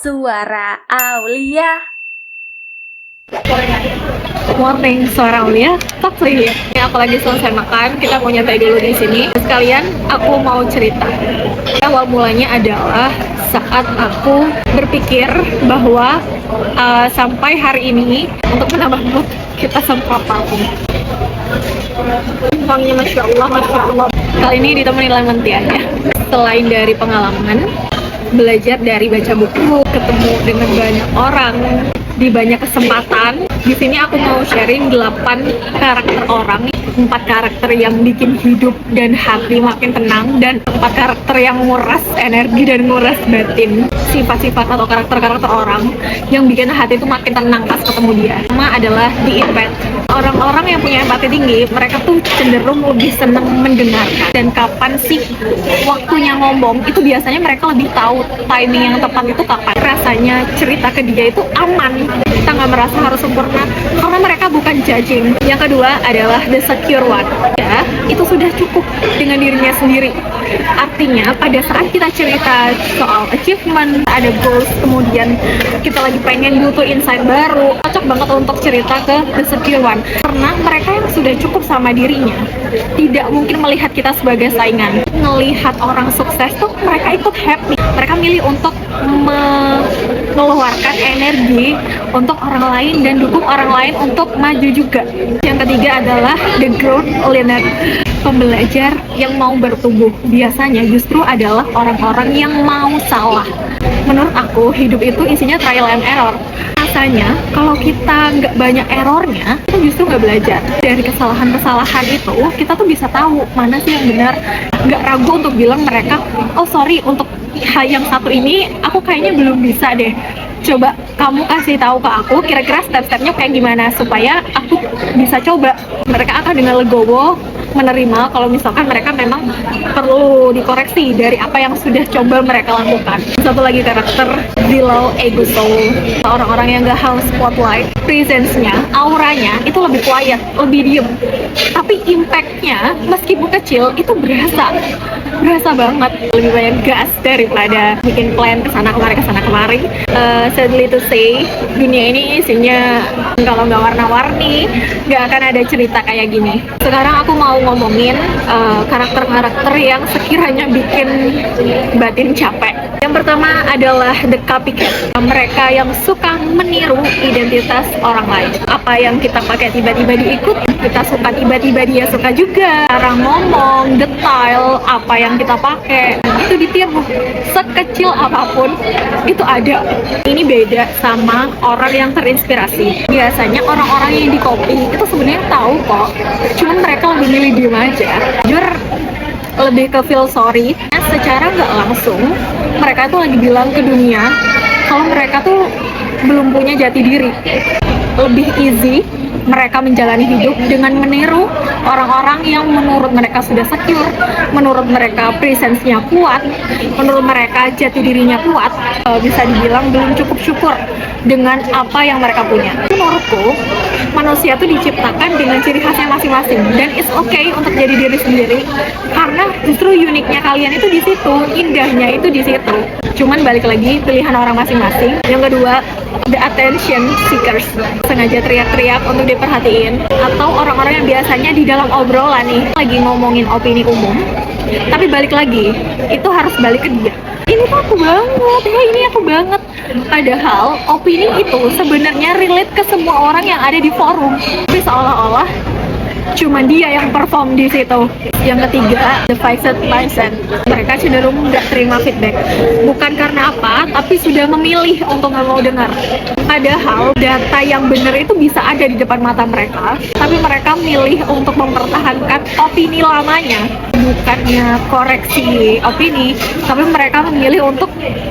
Suara Aulia. Morning, suara Aulia. Topli. Ini aku lagi selesai makan, kita mau nyantai dulu di sini. Sekalian aku mau cerita. Awal mulanya adalah saat aku berpikir bahwa sampai hari ini untuk menambah mood kita semprot parfum. Wanginya Masya Allah. Kali ini ditemani lemon tea ya. Selain dari pengalaman, belajar dari baca buku, ketemu dengan banyak orang di banyak kesempatan. Di sini aku mau sharing 8 karakter orang, 4 karakter yang bikin hidup dan hati makin tenang, dan 4 karakter yang nguras energi dan nguras batin. Sifat-sifat atau karakter-karakter orang yang bikin hati itu makin tenang pas ketemu dia. Pertama adalah di empath. Orang-orang yang punya empati tinggi, mereka tuh cenderung lebih senang mendengarkan. Dan kapan sih waktunya ngomong, itu biasanya mereka lebih tahu timing yang tepat itu kapan. Rasanya cerita ke dia itu aman, kita nggak merasa harus sempurna, karena mereka bukan judging. Yang kedua adalah the secure one. Ya, itu sudah cukup dengan dirinya sendiri. Artinya pada saat kita cerita soal achievement, ada goals, kemudian kita lagi pengen butuh insight baru, cocok banget untuk cerita ke the secure one. Karena mereka yang sudah cukup sama dirinya tidak mungkin melihat kita sebagai saingan. Melihat orang sukses tuh mereka ikut happy. Mereka milih untuk mengeluarkan energi untuk orang lain dan dukung orang lain untuk maju juga. Yang ketiga adalah the growth learner. Pembelajar yang mau bertumbuh biasanya justru adalah orang-orang yang mau salah. Menurut aku, hidup itu isinya trial and error. Rasanya kalau kita nggak banyak errornya, kita justru nggak belajar. Dari kesalahan-kesalahan itu, kita tuh bisa tahu mana sih yang benar. Nggak ragu untuk bilang mereka, oh sorry, untuk hal yang satu ini aku kayaknya belum bisa deh. Coba kamu kasih tahu ke aku kira-kira step-stepnya kayak gimana supaya aku bisa coba. Mereka akan dengan legowo menerima kalau misalkan mereka memang perlu dikoreksi dari apa yang sudah coba mereka lakukan. Satu lagi karakter below ego soul. Orang-orang yang gak haus spotlight, presence-nya, auranya itu lebih quiet, lebih diem. Tapi impact-nya meskipun kecil itu berasa banget. Lebih banyak gas daripada bikin plan kesana kemari. Sadly to say, dunia ini isinya kalau nggak warna-warni, nggak akan ada cerita kayak gini. Sekarang aku mau ngomongin karakter-karakter yang sekiranya bikin batin capek. Yang pertama adalah the copycat. Mereka yang suka meniru identitas orang lain. Apa yang kita pakai tiba-tiba diikut, kita suka tiba-tiba dia suka juga. Cara ngomong, detail, apa yang kita pakai, itu ditiru. Sekecil apapun, itu ada. Ini beda sama orang yang terinspirasi. Biasanya orang-orang yang di copy itu sebenarnya tahu kok, cuman mereka lebih milih diem aja. Jujur, lebih ke feel sorry. Secara nggak langsung, mereka tuh lagi bilang ke dunia kalau mereka tuh belum punya jati diri. Lebih easy mereka menjalani hidup dengan meniru orang-orang yang menurut mereka sudah secure, menurut mereka presence-nya kuat, menurut mereka jati dirinya kuat. Bisa dibilang belum cukup syukur dengan apa yang mereka punya. Menurutku, manusia tuh diciptakan dengan ciri khasnya masing-masing, dan it's okay untuk jadi diri sendiri, karena justru uniknya kalian itu di situ, indahnya itu di situ. Cuman balik lagi, pilihan orang masing-masing. Yang kedua, the attention seekers. Sengaja teriak-teriak untuk diperhatiin, atau orang-orang yang biasanya di dalam obrolan nih lagi ngomongin opini umum, tapi balik lagi itu harus balik ke dia. Ini tuh aku banget, ya ini aku banget. Padahal opini itu sebenarnya relate ke semua orang yang ada di forum, tapi seolah-olah cuma dia yang perform di situ. Yang ketiga, the fixed mindset. Mereka cenderung nggak terima feedback, bukan karena apa, tapi sudah memilih untuk nggak mau dengar. Padahal data yang benar itu bisa ada di depan mata mereka, tapi mereka milih untuk mempertahankan opini lamanya. Bukannya koreksi opini, tapi mereka memilih untuk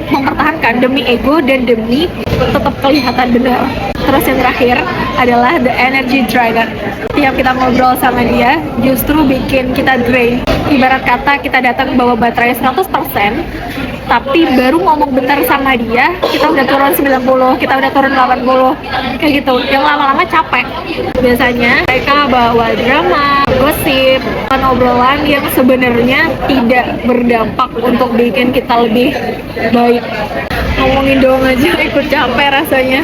mempertahankan demi ego dan demi tetap kelihatan benar. Terus yang terakhir adalah the energy dragon. Tiap kita ngobrol sama dia justru bikin kita drain. Ibarat kata kita datang bawa baterai 100%, tapi baru ngomong bentar sama dia, kita udah turun 90, kita udah turun 80, kayak gitu. Yang lama-lama capek. Biasanya mereka bawa drama, gosip, obrolan yang sebenarnya tidak berdampak untuk bikin kita lebih baik. ngomongin doang aja ikut capek rasanya.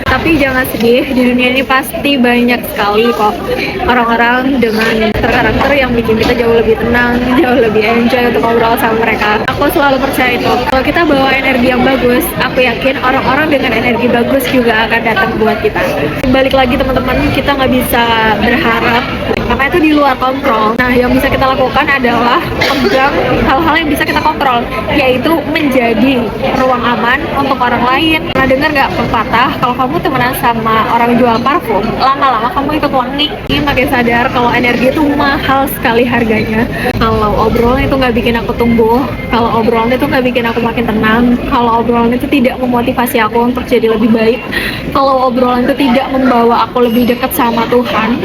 Tapi jangan sedih, di dunia ini pasti banyak sekali kok orang-orang dengan karakter yang bikin kita jauh lebih tenang, jauh lebih enjoy untuk ngobrol sama mereka. Aku selalu percaya itu. Kalau kita bawa energi yang bagus, aku yakin orang-orang dengan energi bagus juga akan datang buat kita. Balik lagi teman-teman, kita nggak bisa berharap karena itu di luar kontrol. Nah, yang bisa kita lakukan adalah pegang hal-hal yang bisa kita kontrol, yaitu menjadi ruang aman untuk orang lain. Pernah dengar nggak pepatah, kalau kamu temenan sama orang jual parfum, lama-lama kamu ikut wangi. Ini makin sadar kalau energi itu mahal sekali harganya. Kalau obrolan itu nggak bikin aku tumbuh, kalau obrolan itu nggak bikin aku makin tenang, kalau obrolan itu tidak memotivasi aku untuk jadi lebih baik, kalau obrolan itu tidak membawa aku lebih dekat sama Tuhan,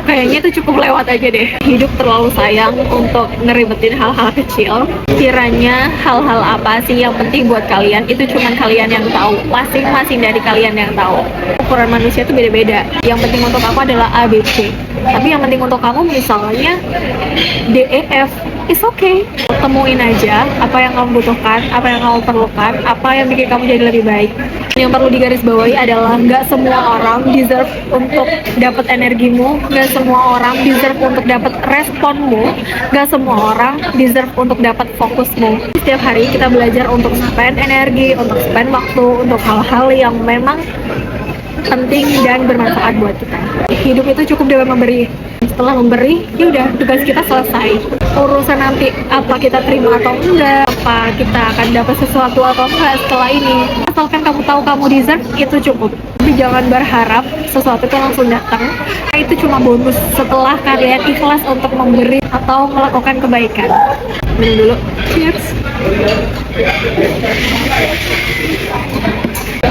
kayaknya itu cukup lewat aja deh. Hidup terlalu sayang untuk ngeribetin hal-hal kecil. Kiranya hal-hal apa sih yang penting buat kalian, itu cuma kalian yang tahu, masing-masing dari kalian yang tahu. Ukuran manusia itu beda-beda. Yang penting untuk aku adalah A, B, C. Tapi yang penting untuk kamu misalnya D, E, F. It's okay. Temuin aja apa yang kamu butuhkan, apa yang kamu perlukan, apa yang bikin kamu jadi lebih baik. Yang perlu digarisbawahi adalah nggak semua orang deserve untuk dapat energimu, nggak semua orang deserve untuk dapat responmu, nggak semua orang deserve untuk dapat fokusmu. Setiap hari kita belajar untuk spend energi, untuk spend waktu, untuk hal-hal yang memang penting dan bermanfaat buat kita. Hidup itu cukup dengan memberi. Setelah memberi, ya udah, tugas kita selesai. Urusan nanti apa kita terima atau enggak, apa kita akan dapat sesuatu atau enggak setelah ini, asalkan kamu tahu kamu deserve, itu cukup. Tapi jangan berharap sesuatu itu langsung datang. Itu cuma bonus setelah kalian ikhlas untuk memberi atau melakukan kebaikan. Minum dulu. Cheers.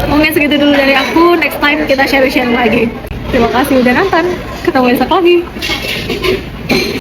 Mungkin segitu dulu dari aku. Next time kita share-share lagi. Terima kasih udah nonton. Ketemu besok lagi.